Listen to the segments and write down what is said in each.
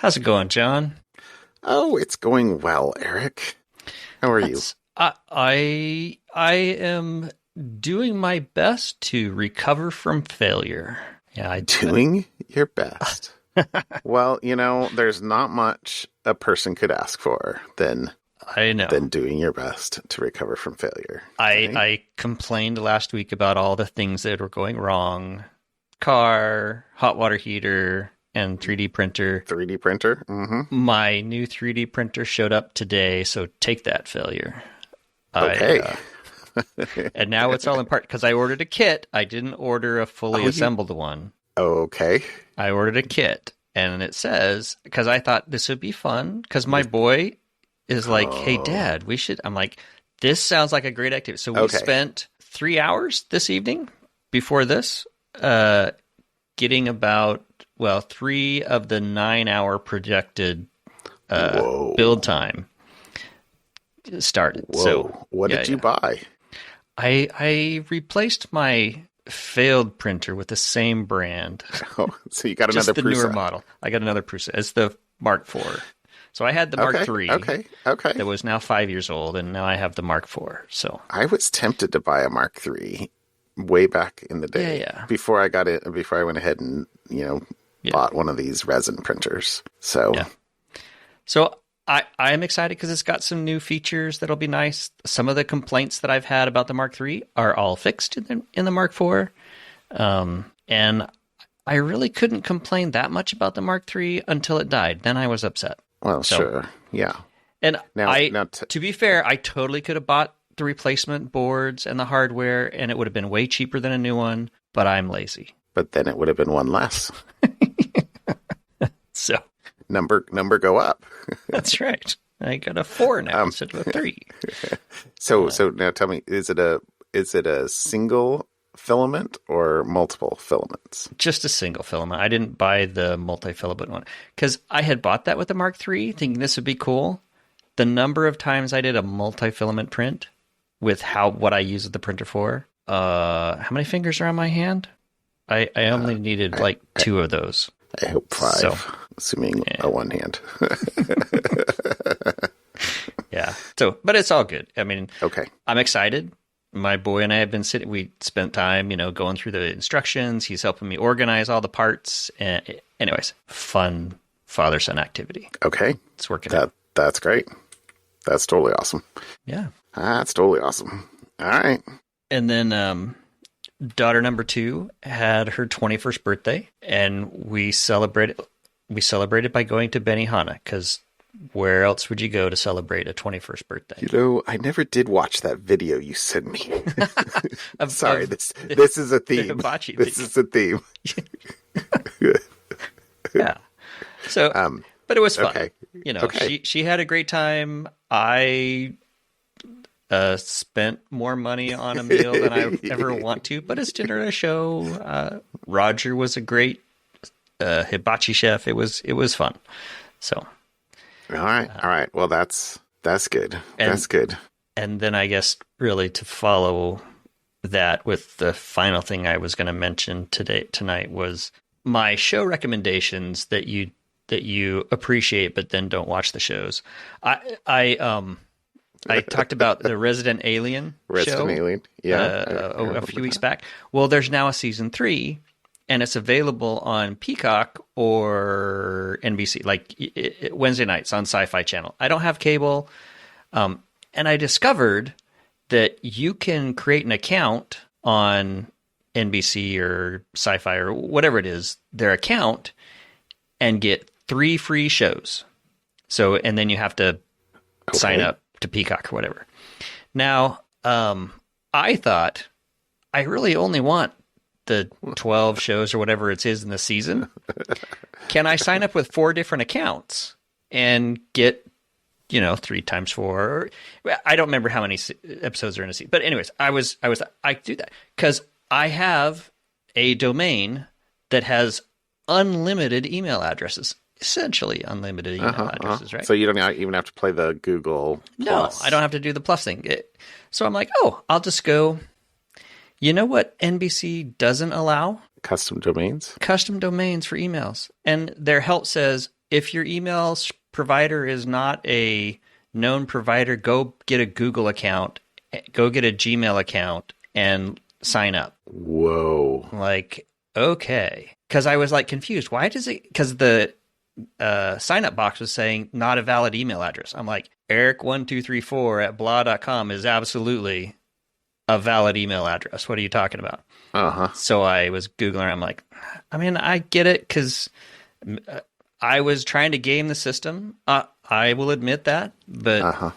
How's it going, John? Oh, it's going well, Eric. How are you? I am doing my best to recover from failure. Yeah, Doing your best. Well, there's not much a person could ask for than doing your best to recover from failure. Right? I complained last week about all the things that were going wrong. Car, hot water heater, and 3D printer. 3D printer? Mm-hmm. My new 3D printer showed up today, so take that, failure. Okay. And now it's all in part because I ordered a kit. I didn't order a fully assembled one. Okay. I ordered a kit, and it says, because I thought this would be fun, because my boy is like, hey, Dad, we should. I'm like, this sounds like a great activity. So we spent 3 hours this evening before this getting about, 3 of the 9-hour projected build time started. Whoa. So what did you buy? I replaced my failed printer with the same brand. Oh, so you got just another the Prusa. newer model. I got another Prusa. It's the Mark IV. So I had the Mark III. Okay. That was now 5 years old, and now I have the Mark IV. So I was tempted to buy a Mark III way back in the day. Yeah. Before I got it, before I went ahead and bought one of these resin printers. So I am excited because it's got some new features that'll be nice. Some of the complaints that I've had about the Mark III are all fixed in the Mark IV. And I really couldn't complain that much about the Mark III until it died. Then I was upset. Well, sure. Yeah. And to be fair, I totally could have bought the replacement boards and the hardware, and it would have been way cheaper than a new one, but I'm lazy. But then it would have been one less. So number go up. That's right. I got a 4 now instead of a 3. So now tell me, is it a single filament or multiple filaments? Just a single filament. I didn't buy the multi-filament one because I had bought that with the Mark III thinking this would be cool. The number of times I did a multi-filament print with what I use the printer for. How many fingers are on my hand? I only needed 2 of those. I hope 5, assuming a one hand. Yeah. So, but it's all good. I mean, okay. I'm excited. My boy and I have been sitting. We spent time, going through the instructions. He's helping me organize all the parts. Anyways, fun father-son activity. Okay. It's working out. That's great. That's totally awesome. Yeah. That's totally awesome. All right. And then daughter number 2 had her 21st birthday, and we celebrated by going to Benihana, because where else would you go to celebrate a 21st birthday? I never did watch that video you sent me. Sorry, this is a theme. This is a theme. Yeah. So, but it was fun. Okay. She had a great time. I spent more money on a meal than I ever want to, but it's dinner and a show. Roger was a great hibachi chef. It was fun. So, all right. Well, that's good. That's good. And then I guess really to follow that with the final thing I was going to mention tonight was my show recommendations that you appreciate, but then don't watch the shows. I talked about the Resident Alien show. A few weeks back. Well, there's now a season 3, and it's available on Peacock or NBC, Wednesday nights on Sci-Fi Channel. I don't have cable, and I discovered that you can create an account on NBC or Sci-Fi or whatever it is, their account, and get 3 free shows. So, and then you have to sign up to Peacock or whatever. Now, I thought I really only want the 12 shows or whatever it is in the season. Can I sign up with 4 different accounts and get, 3 times 4? I don't remember how many episodes are in a season. But anyways, I do that because I have a domain that has unlimited email addresses. Essentially unlimited email addresses, right? So you don't even have to play the Google Plus. No, I don't have to do the Plus thing. So I'm like, I'll just go. You know what NBC doesn't allow? Custom domains? Custom domains for emails. And their help says, if your email provider is not a known provider, go get a Google account, go get a Gmail account, and sign up. Whoa. Like, okay. Because I was like confused. Why does it? Because the sign up box was saying not a valid email address. I'm like, Eric1234 at blah.com is absolutely a valid email address. What are you talking about? So I was Googling. I'm like, I mean, I get it because I was trying to game the system. I will admit that, but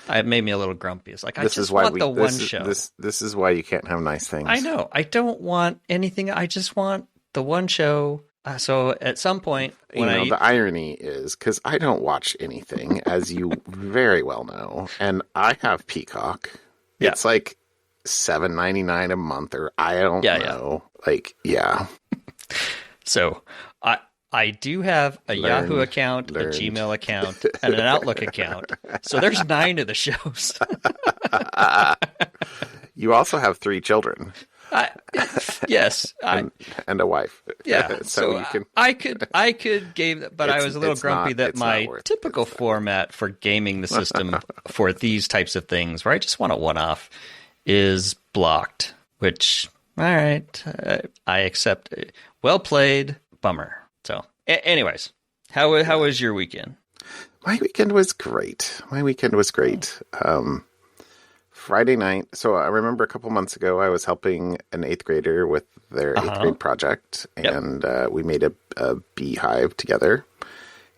it made me a little grumpy. It's like, I just want the one show. This is why you can't have nice things. I know. I don't want anything. I just want the one show. So at some point, the irony is, because I don't watch anything, as you very well know, and I have Peacock. Yeah. It's like $7.99 a month, or I don't know. Like, yeah. So I do have a Yahoo account, a Gmail account, and an Outlook account. So there's 9 of the shows. You also have 3 children. Yes, and a wife. Yeah, so you can. I could game, but I was a little grumpy that my typical format for gaming the system for these types of things, where I just want a one-off, is blocked. Which, all right, I accept. Well played. Bummer. So, anyways, how was your weekend? My weekend was great. Friday night. So I remember a couple months ago, I was helping an 8th grader with their 8th grade project, and we made a beehive together.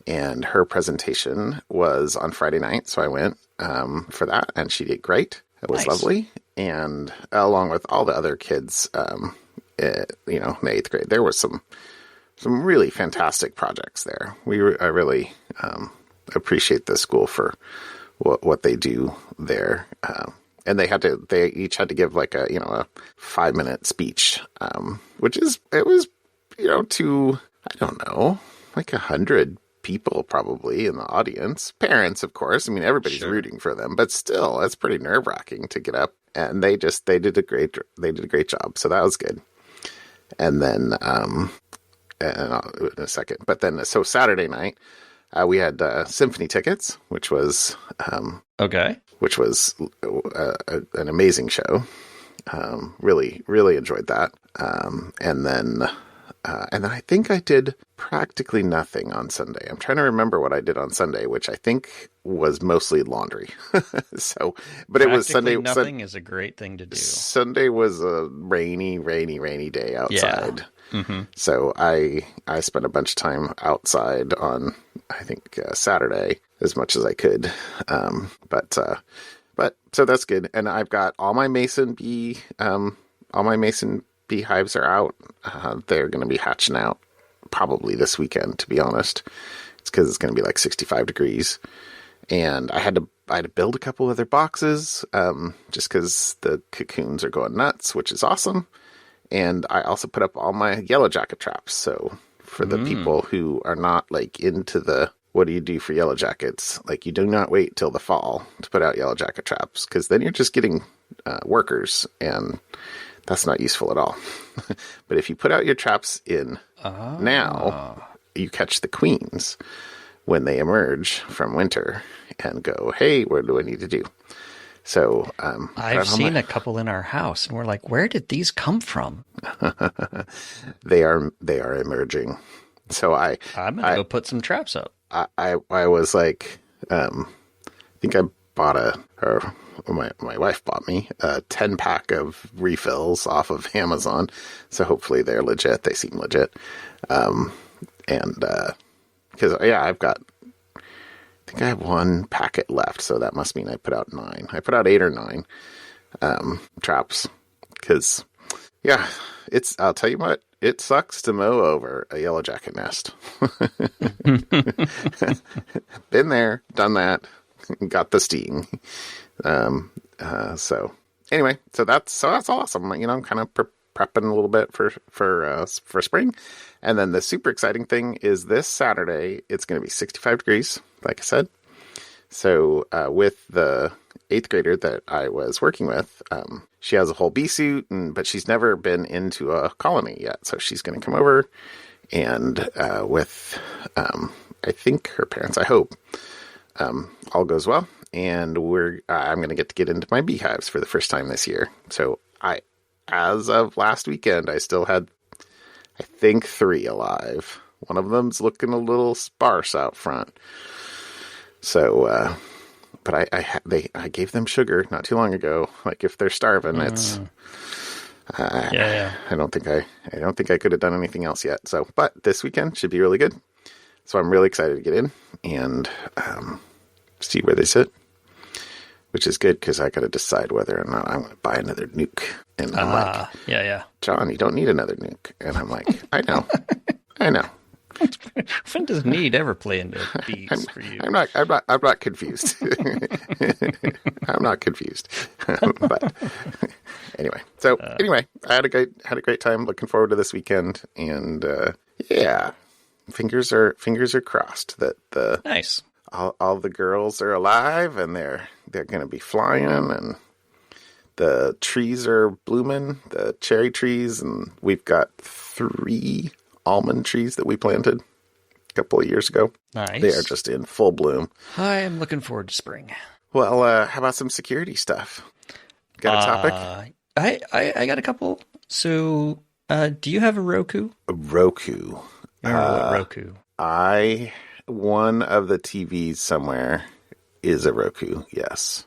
And her presentation was on Friday night, so I went for that, and she did great. It was lovely, and along with all the other kids, in the 8th grade, there was some really fantastic projects there. I really appreciate the school for what they do there. And they each had to give like a 5-minute speech, which was, to, I don't know, like 100 people probably in the audience. Parents, of course. I mean, everybody's rooting for them, but still, it's pretty nerve-wracking to get up. And they did a great job. So that was good. And then, in a second, but then, so Saturday night, we had symphony tickets, which was which was an amazing show. Really, really enjoyed that. And then I think I did practically nothing on Sunday. I'm trying to remember what I did on Sunday, which I think was mostly laundry. But it was Sunday. Nothing is a great thing to do. Sunday was a rainy day outside. Yeah. Mm-hmm. So I spent a bunch of time outside on, I think, Saturday as much as I could. But so that's good. And I've got all my mason beehives are out. They're going to be hatching out probably this weekend, to be honest. It's because it's going to be like 65 degrees. And I had to build a couple other boxes, just because the cocoons are going nuts, which is awesome. And I also put up all my Yellowjacket traps. So for the people who are not like into the, what do you do for Yellowjackets? Like, you do not wait till the fall to put out Yellowjacket traps, because then you're just getting workers, and that's not useful at all. But if you put out your traps in now, you catch the queens when they emerge from winter and go, hey, what do I need to do? So I've seen a couple in our house, and we're like, where did these come from? They are emerging. So I'm gonna go put some traps up. I was like, I think I bought my wife bought me a 10-pack of refills off of Amazon. So hopefully they're legit. They seem legit. Because I've got, I think I have 1 packet left, so that must mean I put out 9. I put out 8 or 9 traps, because I'll tell you what, it sucks to mow over a Yellowjacket nest. Been there, done that, got the sting. So anyway, so that's awesome. I'm kind of prepping a little bit for spring. And then the super exciting thing is this Saturday, it's going to be 65 degrees, like I said. So with the 8th grader that I was working with, she has a whole bee suit, but she's never been into a colony yet. So she's going to come over and with I think her parents, I hope, all goes well. And I'm going to get into my beehives for the first time this year. So as of last weekend, I still had, I think, 3 alive. One of them's looking a little sparse out front. So, but I gave them sugar not too long ago. Like if they're starving, it's. I don't think I could have done anything else yet. So, but this weekend should be really good. So I'm really excited to get in and see where they sit, which is good because I got to decide whether or not I'm going to buy another nuke. And I'm like, John, you don't need another nuke. And I'm like, I know. When does need ever play into bees for you? I'm not confused. I'm not confused. But anyway, I had a great time. Looking forward to this weekend, and fingers are crossed that nice. All the girls are alive and they're going to be flying, and the trees are blooming, the cherry trees, and we've got 3 almond trees that we planted a couple of years ago. Nice. They are just in full bloom. I am looking forward to spring. Well, how about some security stuff? Got a topic? I got a couple. So, do you have a Roku? A Roku. What Roku? One of the TVs somewhere is a Roku, yes.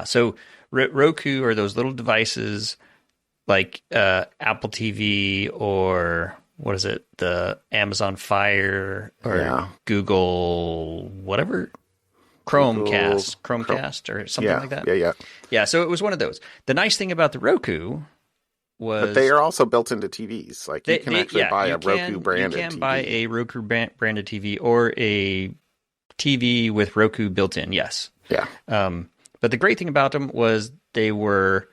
So Roku are those little devices like Apple TV or what is it? The Amazon Fire or Google, whatever. Chromecast or something like that. Yeah, so it was one of those. The nice thing about the Roku was... But they are also built into TVs. Like you can actually buy a Roku branded TV. You can buy a Roku branded TV or a TV with Roku built in, yes. Yeah. But the great thing about them was they were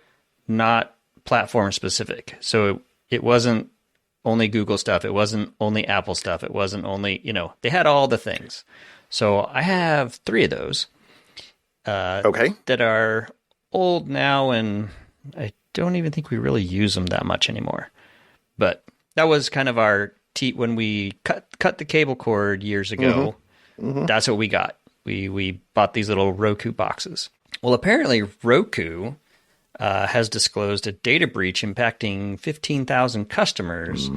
not platform specific. So it wasn't only Google stuff. It wasn't only Apple stuff. It wasn't only, they had all the things. So I have 3 of those that are old now, and I don't even think we really use them that much anymore. But that was kind of our when we cut the cable cord years ago. Mm-hmm. That's what we got. We bought these little Roku boxes. Well, apparently Roku has disclosed a data breach impacting 15,000 customers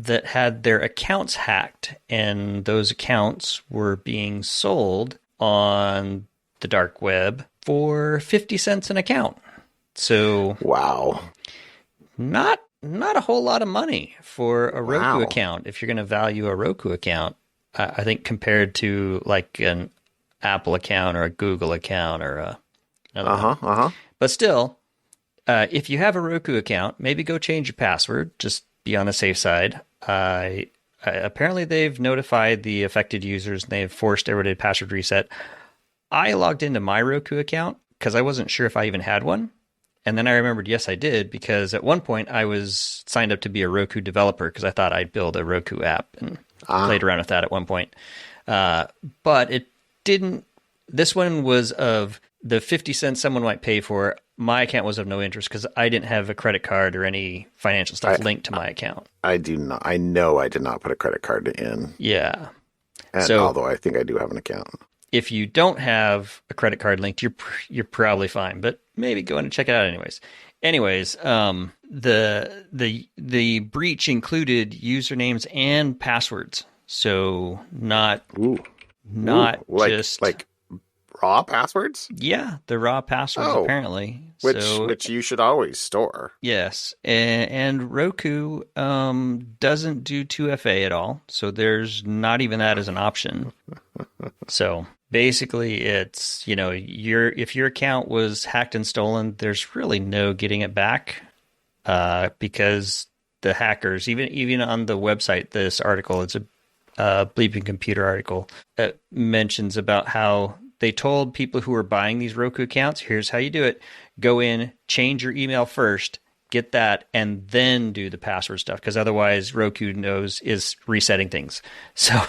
that had their accounts hacked, and those accounts were being sold on the dark web for 50 cents an account. So wow, not a whole lot of money for a Roku account if you're going to value a Roku account. I think compared to like an Apple account or a Google account or another. But still, if you have a Roku account, maybe go change your password. Just be on the safe side. Apparently, they've notified the affected users and they've forced everybody to password reset. I logged into my Roku account because I wasn't sure if I even had one. And then I remembered, yes, I did, because at one point I was signed up to be a Roku developer because I thought I'd build a Roku app and played around with that at one point. But it didn't. This one was of the 50 cents someone might pay for. My account was of no interest because I didn't have a credit card or any financial stuff linked to my account. I do not. I know I did not put a credit card in. Yeah. And although I think I do have an account. If you don't have a credit card linked, you're probably fine. But maybe go in and check it out anyways. The breach included usernames and passwords. So not just like raw passwords? Yeah, the raw passwords apparently. Which you should always store. Yes, and Roku doesn't do 2FA at all, so there's not even that as an option. So basically, it's if your account was hacked and stolen, there's really no getting it back because the hackers, even on the website, this article, it's a Bleeping Computer article, mentions about how they told people who were buying these Roku accounts, here's how you do it. Go in, change your email first, get that, and then do the password stuff, because otherwise Roku is resetting things. So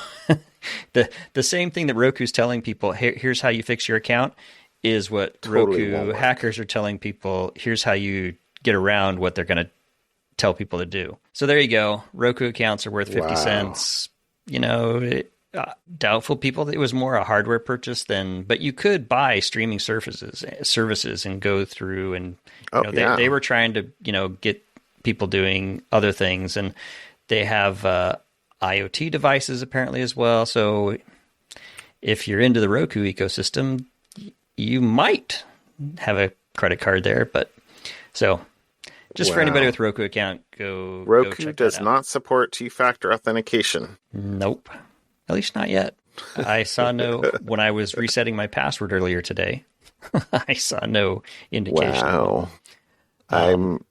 the same thing that Roku's telling people, here's how you fix your account, is what totally Roku hackers are telling people, here's how you get around what they're going to tell people to do. So there you go. Roku accounts are worth 50 cents. doubtful people. It was more a hardware purchase but you could buy streaming services and go through and they were trying to get people doing other things, and they have IoT devices apparently as well. So if you're into the Roku ecosystem, you might have a credit card there. But so just for anybody with a Roku account, Roku does not support two-factor authentication. Nope. At least not yet. I saw when I was resetting my password earlier today, I saw no indication. Wow.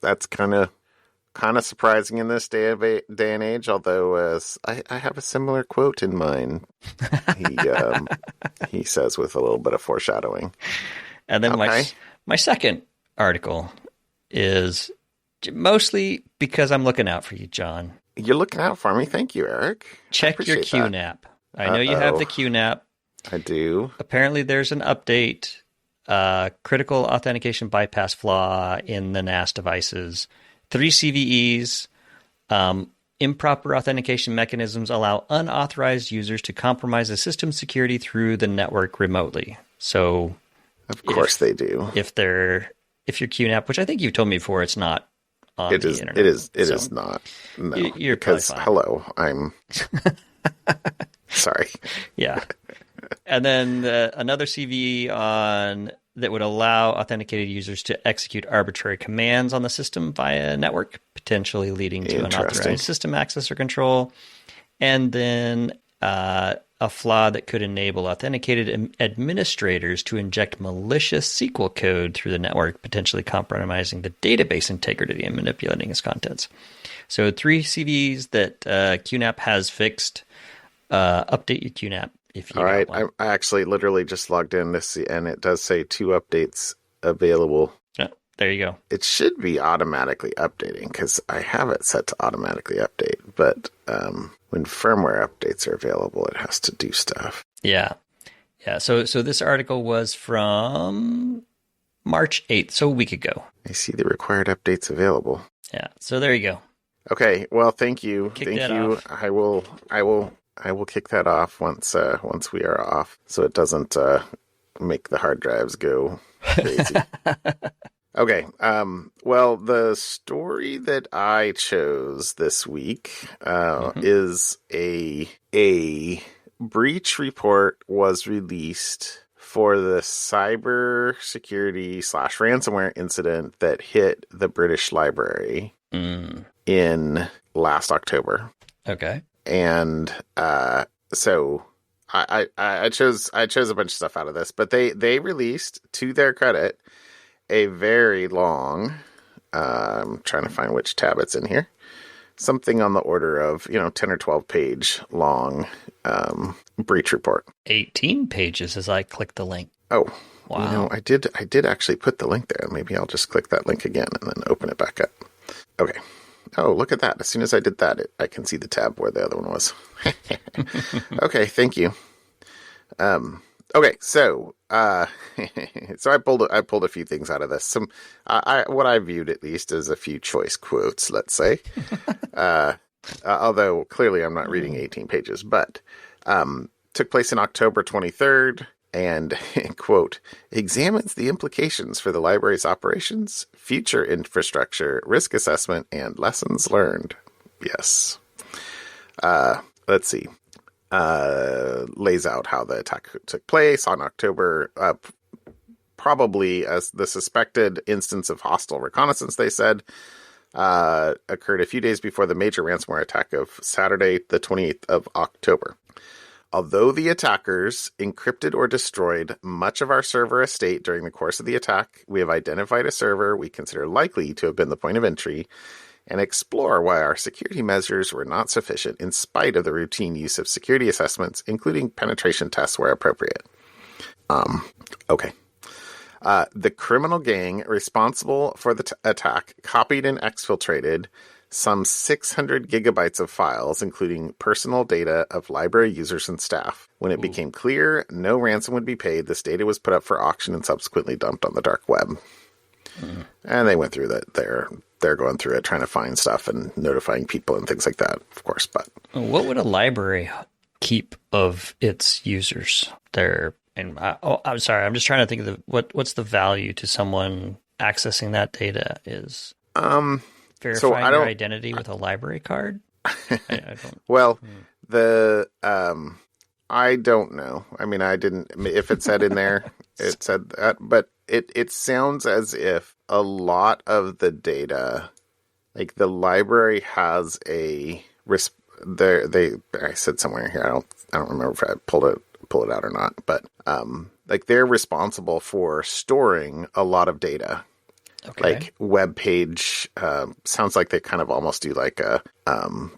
That's kind of surprising in this day and age, although I have a similar quote in mind. He says with a little bit of foreshadowing. And then my second article is mostly because I'm looking out for you, John. You're looking out for me. Thank you, Eric. Check your QNAP. I know you have the QNAP. I do. Apparently there's an update, critical authentication bypass flaw in the NAS devices. 3 CVEs, improper authentication mechanisms allow unauthorized users to compromise the system security through the network remotely. So, of course they do. If your QNAP, which I think you've told me before, it's not on the internet. It is not. No, you're because hello, I'm sorry. Yeah, and then another CVE that would allow authenticated users to execute arbitrary commands on the system via network, potentially leading to unauthorized system access or control. And then a flaw that could enable authenticated administrators to inject malicious SQL code through the network, potentially compromising the database integrity and manipulating its contents. So 3 CVEs that QNAP has fixed. Update your QNAP. All right, I actually literally just logged in to see, and it does say 2 updates available. Yeah, there you go. It should be automatically updating because I have it set to automatically update. But when firmware updates are available, it has to do stuff. Yeah. So this article was from March 8th, so a week ago. I see the required updates available. Yeah. So there you go. Okay. Well, thank you. Thank you. Off. I will kick that off once we are off, so it doesn't make the hard drives go crazy. Okay. Well, the story that I chose this week is a breach report was released for the cybersecurity / ransomware incident that hit the British Library in last October. Okay. And so I chose a bunch of stuff out of this, but they released, to their credit, a very long, I'm trying to find which tab it's in here, something on the order of 10 or 12 page long breach report. 18 pages as I click the link. Oh, wow! I did actually put the link there. Maybe I'll just click that link again and then open it back up. Okay. Oh, look at that. As soon as I did that, I can see the tab where the other one was. Okay, thank you. Okay, so so I pulled a few things out of this. Some what I viewed at least as a few choice quotes, let's say. Although clearly I'm not reading 18 pages, but took place in October 23rd. And, quote, examines the implications for the library's operations, future infrastructure, risk assessment, and lessons learned. Yes. Let's see. Lays out how the attack took place on October, probably as the suspected instance of hostile reconnaissance, they said, occurred a few days before the major ransomware attack of Saturday, the 28th of October. Although the attackers encrypted or destroyed much of our server estate during the course of the attack, we have identified a server we consider likely to have been the point of entry and explore why our security measures were not sufficient in spite of the routine use of security assessments, including penetration tests where appropriate. Okay. The criminal gang responsible for the attack copied and exfiltrated some 600 gigabytes of files, including personal data of library users and staff. When it became clear no ransom would be paid, this data was put up for auction and subsequently dumped on the dark web. And they went through that. They're going through it, trying to find stuff and notifying people and things like that, of course. But what would a library keep of its users there. And I'm sorry, I'm just trying to think of what's the value to someone accessing that data is verifying your identity with a library card. I don't. Well, I don't know. I mean, I didn't. If it said in there, it said that, but it sounds as if a lot of the data, like the library has a I said somewhere here. I don't remember if I pull it out or not, but like they're responsible for storing a lot of data. Okay. Like web page, sounds like they kind of almost do like a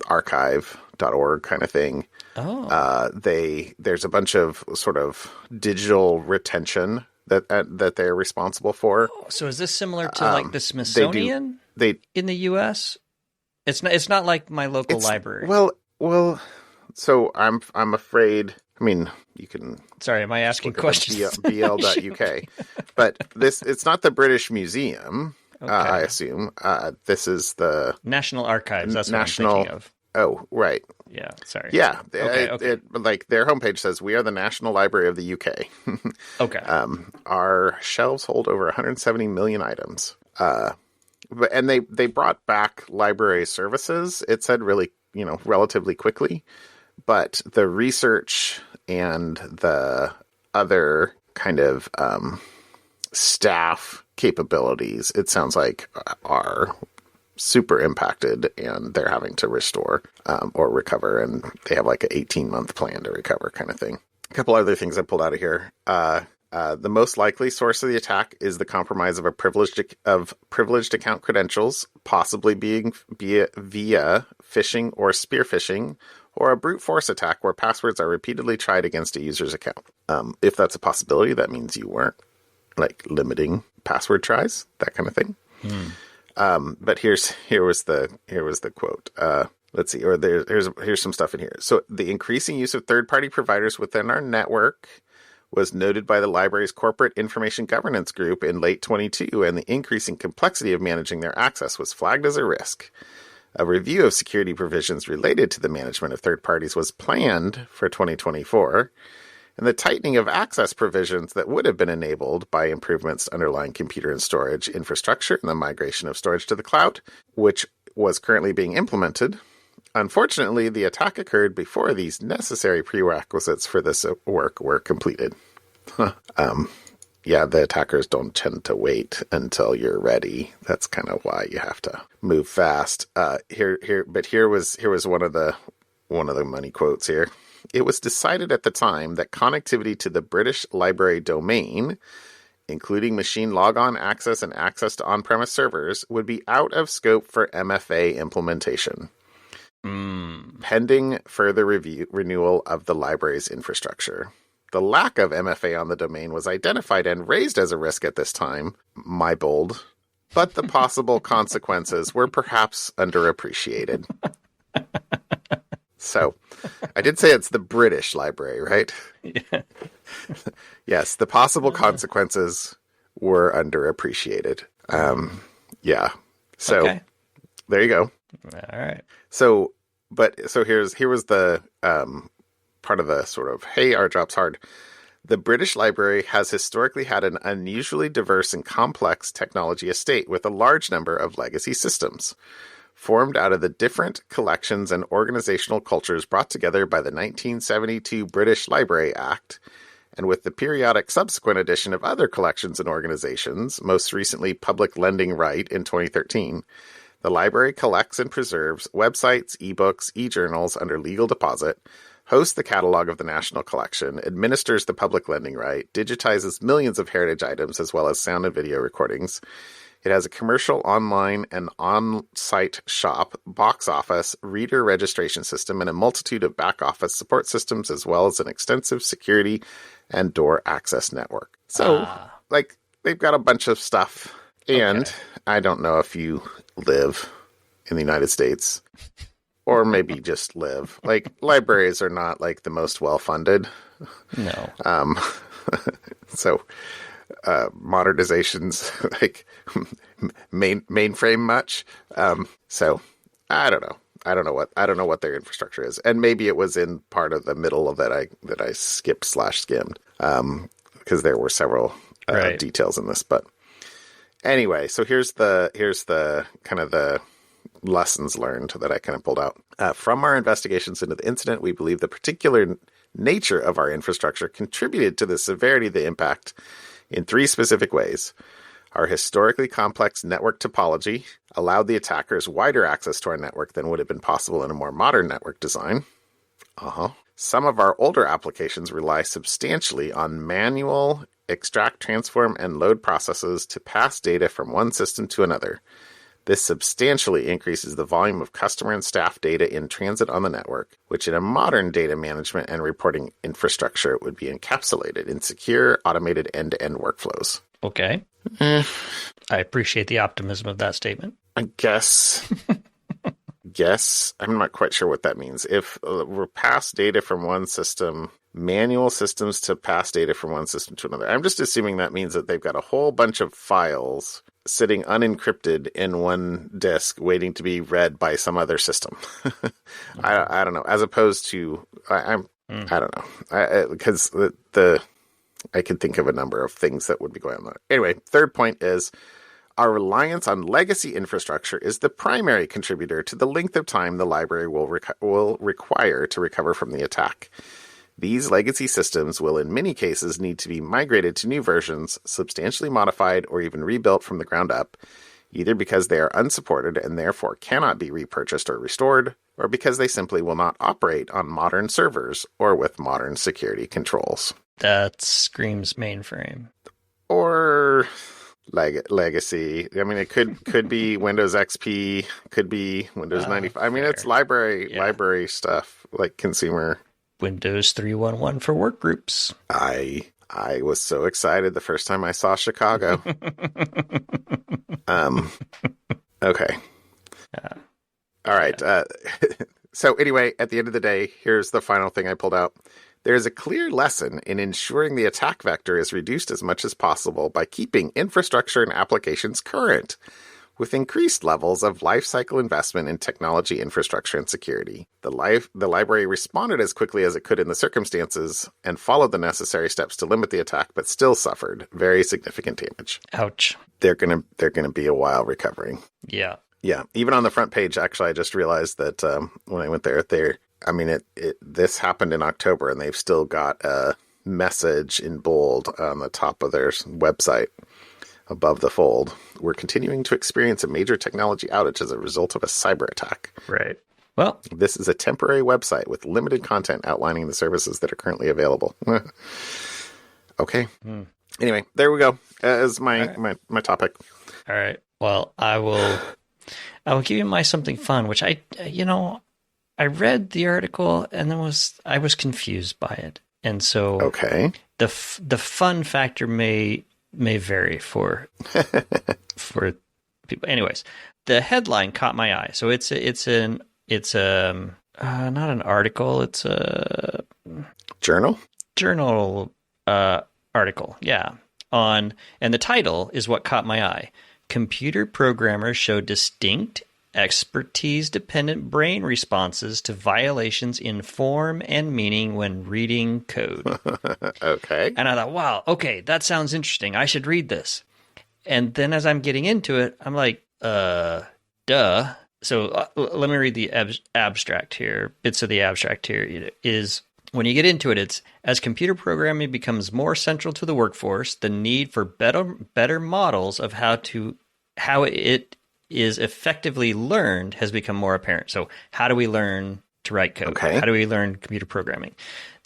archive.org kind of thing. Oh. There's a bunch of sort of digital retention that they're responsible for. So is this similar to like the Smithsonian in the U.S.? It's not like my local library. Well, so I'm afraid. I mean, you can. Sorry, am I asking questions? bl.uk, but it's not the British Museum. Okay. I assume this is the National Archives. That's what I'm thinking of. Oh, right. Yeah, sorry. Yeah, okay. Like their homepage says, we are the National Library of the UK. Okay. Our shelves hold over 170 million items. And they brought back library services. It said really, relatively quickly, but the research and the other kind of staff capabilities, it sounds like, are super impacted, and they're having to restore or recover, and they have like an 18-month plan to recover kind of thing. A couple other things I pulled out of here. The most likely source of the attack is the compromise of privileged account credentials, possibly being via phishing or spear phishing, or a brute force attack where passwords are repeatedly tried against a user's account. If that's a possibility, that means you weren't like limiting password tries, that kind of thing. But here was the quote. Let's see, or here's some stuff in here. So the increasing use of third-party providers within our network was noted by the library's Corporate Information Governance Group in late 2022, and the increasing complexity of managing their access was flagged as a risk. A review of security provisions related to the management of third parties was planned for 2024, and the tightening of access provisions that would have been enabled by improvements to underlying computer and storage infrastructure and the migration of storage to the cloud, which was currently being implemented. Unfortunately, the attack occurred before these necessary prerequisites for this work were completed. Yeah, the attackers don't tend to wait until you're ready. That's kind of why you have to move fast. Here was one of the money quotes here. It was decided at the time that connectivity to the British Library domain, including machine logon access and access to on-premise servers, would be out of scope for MFA implementation. Pending further renewal of the library's infrastructure. The lack of MFA on the domain was identified and raised as a risk at this time, my bold, but the possible consequences were perhaps underappreciated. So, I did say it's the British Library, right? Yeah. Yes, the possible consequences were underappreciated. Yeah. So, okay. There you go. All right. So here was the part of the sort of, hey, our job's hard. The British Library has historically had an unusually diverse and complex technology estate with a large number of legacy systems, formed out of the different collections and organizational cultures brought together by the 1972 British Library Act, and with the periodic subsequent addition of other collections and organizations, most recently Public Lending Right in 2013. The library collects and preserves websites, ebooks, e-journals under legal deposit, hosts the catalog of the National Collection, administers the public lending right, digitizes millions of heritage items as well as sound and video recordings. It has a commercial, online, and on-site shop, box office, reader registration system, and a multitude of back-office support systems, as well as an extensive security and door access network. So, they've got a bunch of stuff. And I don't know if you live in the United States or maybe just live. Like, libraries are not, like, the most well-funded. No. So, modernizations, like, mainframe much. So, I don't know. I don't know what their infrastructure is, and maybe it was in part of the middle of that I skipped/skimmed because there were several details in this. But anyway, so here's the kind of the lessons learned that I kind of pulled out from our investigations into the incident. We believe the particular nature of our infrastructure contributed to the severity of the impact in 3 specific ways. Our historically complex network topology allowed the attackers wider access to our network than would have been possible in a more modern network design. Some of our older applications rely substantially on manual extract, transform, and load processes to pass data from one system to another. This substantially increases the volume of customer and staff data in transit on the network, which in a modern data management and reporting infrastructure would be encapsulated in secure, automated end-to-end workflows. Okay. I appreciate the optimism of that statement. I guess. I'm not quite sure what that means. If we're pass data from one system, manual systems to pass data from one system to another. I'm just assuming that means that they've got a whole bunch of files sitting unencrypted in one disk waiting to be read by some other system. I don't know. As opposed to, I don't know. Because I can think of a number of things that would be going on there. Anyway, third point is our reliance on legacy infrastructure is the primary contributor to the length of time the library will require to recover from the attack. These legacy systems will in many cases need to be migrated to new versions, substantially modified, or even rebuilt from the ground up, either because they are unsupported and therefore cannot be repurchased or restored, or because they simply will not operate on modern servers or with modern security controls. That screams mainframe. Or legacy. I mean, it could be Windows XP, could be Windows 95. I mean, it's library stuff, like consumer. Windows 3.1.1 for workgroups. I was so excited the first time I saw Chicago. Okay. All right. So anyway, at the end of the day, here's the final thing I pulled out. There is a clear lesson in ensuring the attack vector is reduced as much as possible by keeping infrastructure and applications current, with increased levels of lifecycle investment in technology, infrastructure, and security. The library responded as quickly as it could in the circumstances and followed the necessary steps to limit the attack, but still suffered very significant damage. Ouch. They're gonna be a while recovering. Yeah. Yeah. Even on the front page, actually, I just realized that when I went there, this happened in October, and they've still got a message in bold on the top of their website. Above the fold, we're continuing to experience a major technology outage as a result of a cyber attack. Right. Well, this is a temporary website with limited content outlining the services that are currently available. Okay. Anyway, there we go. As my topic. All right. Well, I will give you my something fun, which I read the article and I was confused by it, and so the fun factor may vary for people. Anyways, the headline caught my eye. So it's not an article. It's a journal article. Yeah. And the title is what caught my eye. Computer programmers show distinct expertise-dependent brain responses to violations in form and meaning when reading code. Okay. And I thought, wow, okay, that sounds interesting. I should read this. And then as I'm getting into it, I'm like, duh. So let me read the abstract here. Bits of the abstract here is, when you get into it, it's, as computer programming becomes more central to the workforce, the need for better models of how it is effectively learned has become more apparent. So how do we learn to write code? Okay. How do we learn computer programming?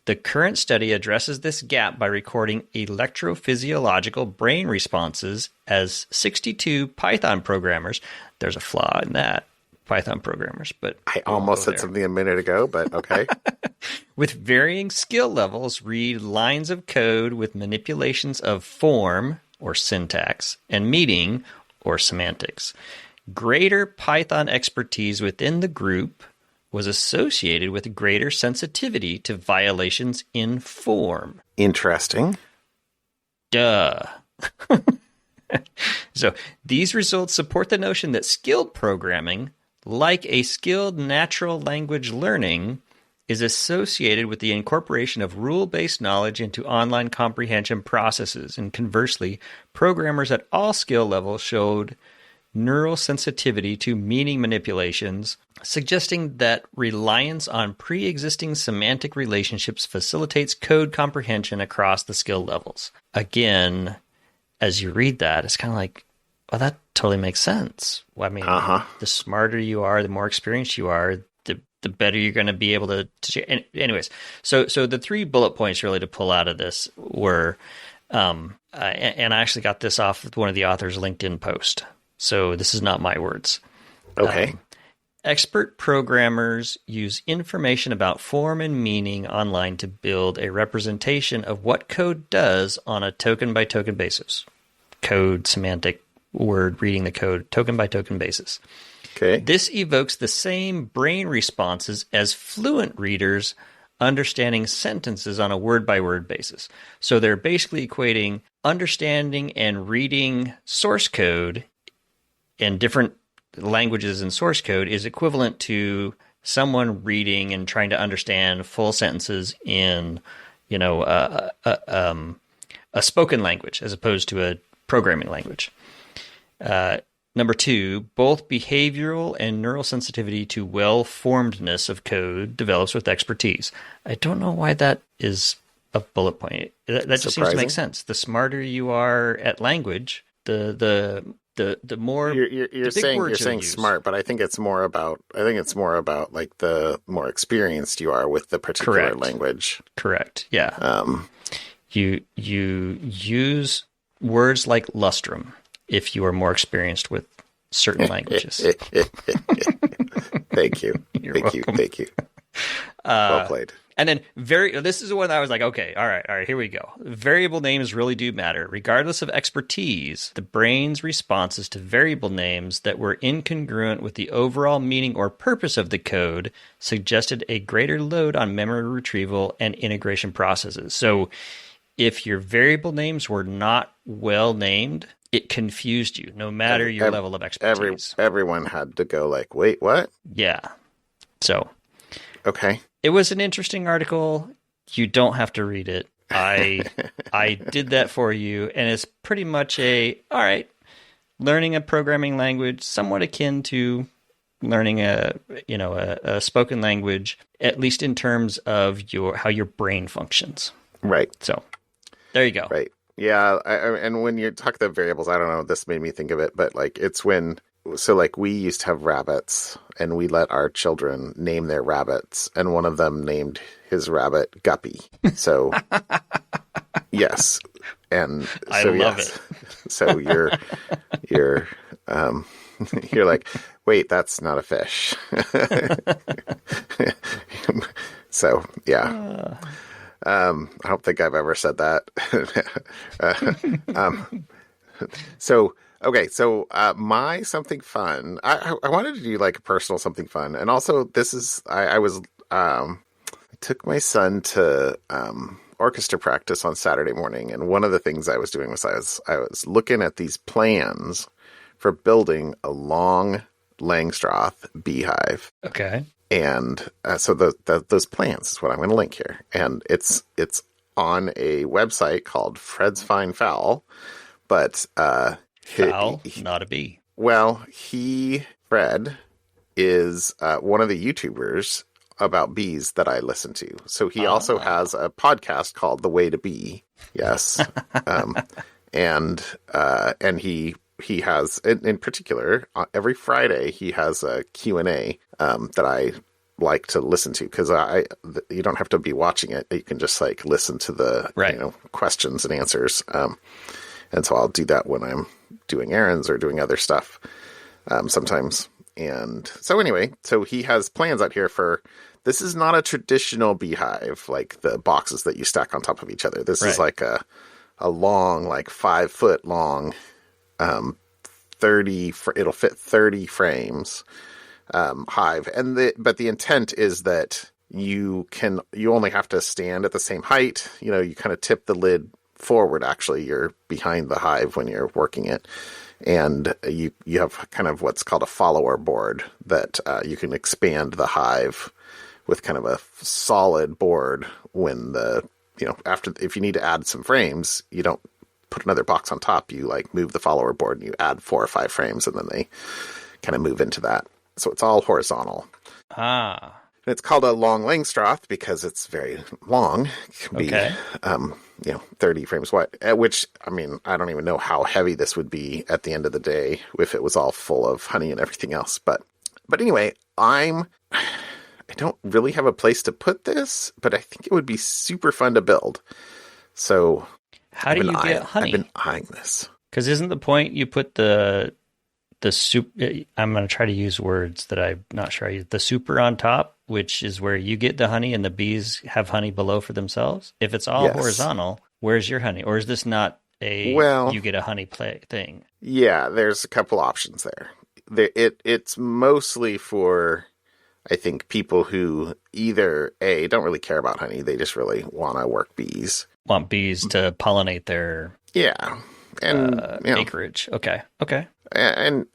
The current study addresses this gap by recording electrophysiological brain responses as 62 Python programmers. There's a flaw in that, Python programmers, but I almost said something a minute ago, but okay. With varying skill levels, read lines of code with manipulations of form or syntax and meaning or semantics. Greater Python expertise within the group was associated with greater sensitivity to violations in form. Interesting. Duh. So these results support the notion that skilled programming, like a skilled natural language learning, is associated with the incorporation of rule-based knowledge into online comprehension processes. And conversely, programmers at all skill levels showed neural sensitivity to meaning manipulations, suggesting that reliance on pre-existing semantic relationships facilitates code comprehension across the skill levels. Again, as you read that, it's kind of like, well, that totally makes sense. Well, I mean, the smarter you are, the more experienced you are, the better you're going to be able to anyways. So the 3 bullet points really to pull out of this were, and I actually got this off of one of the author's LinkedIn post. So this is not my words. Okay. Expert programmers use information about form and meaning online to build a representation of what code does on a token-by-token basis. Code, semantic, word, reading the code, token-by-token basis. Okay. This evokes the same brain responses as fluent readers understanding sentences on a word-by-word basis. So they're basically equating understanding and reading source code in different languages in source code is equivalent to someone reading and trying to understand full sentences in, a spoken language as opposed to a programming language. Number 2, both behavioral and neural sensitivity to well-formedness of code develops with expertise. I don't know why that is a bullet point. That just seems to make sense. The smarter you are at language, the more you're saying smart, but I think it's more about like the more experienced you are with the particular language. Correct. Yeah. You use words like lustrum if you are more experienced with certain languages. Thank you. Thank you. Well played. And then this is one that I was like, okay, all right, here we go. Variable names really do matter. Regardless of expertise, the brain's responses to variable names that were incongruent with the overall meaning or purpose of the code suggested a greater load on memory retrieval and integration processes. So if your variable names were not well named, it confused you, no matter your level of expertise. Everyone had to go like, wait, what? Yeah. So. Okay. It was an interesting article. You don't have to read it. I did that for you, and it's pretty much all right, learning a programming language, somewhat akin to learning a spoken language, at least in terms of how your brain functions. Right. So there you go. Right. Yeah. And when you talk the variables, I don't know, this made me think of it, but like we used to have rabbits and we let our children name their rabbits, and one of them named his rabbit Guppy. So yes. And so I love it. So you're you're like, wait, that's not a fish. So yeah. I don't think I've ever said that. Okay, so my something fun. I wanted to do like a personal something fun, and also this is I took my son to orchestra practice on Saturday morning, and one of the things I was doing was I was looking at these plans for building a long Langstroth beehive. Okay. And so those plans is what I'm going to link here, and it's on a website called Fred's Fine Fowl, but fowl, not a bee. Well, Fred is one of the YouTubers about bees that I listen to. So he also has a podcast called The Way to Bee. Yes. And he has, in particular, every Friday, he has a Q&A that I like to listen to, because you don't have to be watching it. You can just like listen to the questions and answers. And so I'll do that when I'm doing errands or doing other stuff sometimes. And so anyway, so he has plans out here this is not a traditional beehive, like the boxes that you stack on top of each other. This is like a long, like 5 foot long, 30, it'll fit 30 frames, hive. But the intent is that you only have to stand at the same height. You kind of tip the lid forward. Actually, you're behind the hive when you're working it. And you have kind of what's called a follower board that you can expand the hive with kind of a solid board when if you need to add some frames, you don't put another box on top. You like move the follower board and you add 4 or 5 frames and then they kind of move into that. So it's all horizontal. And it's called a long Langstroth because it's very long. It can be, 30 frames wide, which, I mean, I don't even know how heavy this would be at the end of the day if it was all full of honey and everything else. But anyway, I don't really have a place to put this, but I think it would be super fun to build. So how do you get honey? I've been eyeing this. Because isn't the point you put the soup? I'm going to try to use words that I'm not sure I use. The super on top, which is where you get the honey and the bees have honey below for themselves. If it's all horizontal, where's your honey? Or is this not you get a honey play thing? Yeah, there's a couple options there. It's mostly for, I think, people who either don't really care about honey, they just really want to work bees. Want bees to pollinate their acreage. Okay. And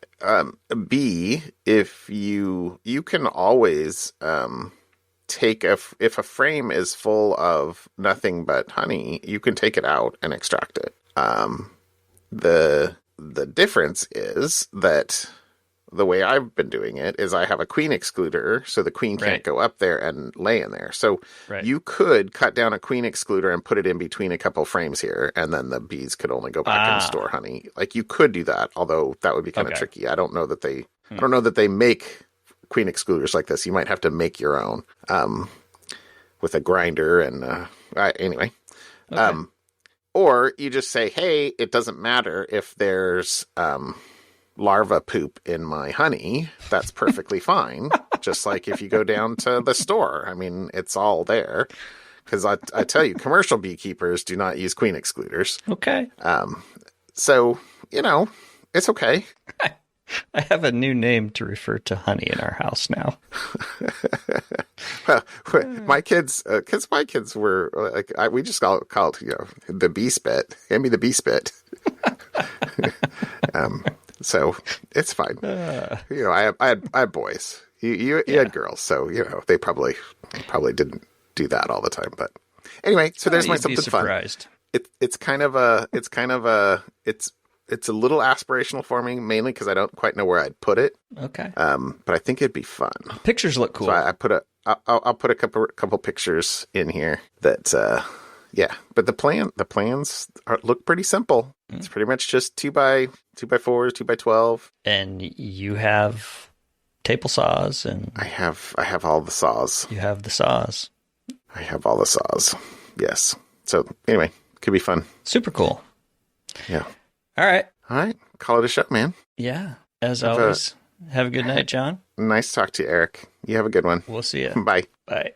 B, if you can always take if a frame is full of nothing but honey, you can take it out and extract it. The difference is that the way I've been doing it is I have a queen excluder, so the queen can't go up there and lay in there. So you could cut down a queen excluder and put it in between a couple frames here, and then the bees could only go back and store honey. Like, you could do that, although that would be kind of tricky. I don't know that they make queen excluders like this. You might have to make your own with a grinder and anyway. Okay. Or you just say, hey, it doesn't matter if there's larva poop in my honey. That's perfectly fine. Just like if you go down to the store. I mean, it's all there. Because I tell you, commercial beekeepers do not use queen excluders. Okay. So, it's okay. I have a new name to refer to honey in our house now. Well, my kids, because my kids were like, we just called the bee spit. Hand me the bee spit. So it's fine. I had boys. You had girls, so they probably didn't do that all the time. But anyway, so there's my something fun. It's a little aspirational for me, mainly because I don't quite know where I'd put it. Okay. But I think it'd be fun. Pictures look cool. So I'll put a couple pictures in here that. But the plans look pretty simple. It's pretty much just 2x4s, 2x12. And you have table saws and I have all the saws. You have the saws. I have all the saws. Yes. So anyway, could be fun. Super cool. Yeah. All right. Call it a show, man. Yeah. As always. Have a good night, John. Nice to talk to you, Eric. You have a good one. We'll see you. Bye. Bye.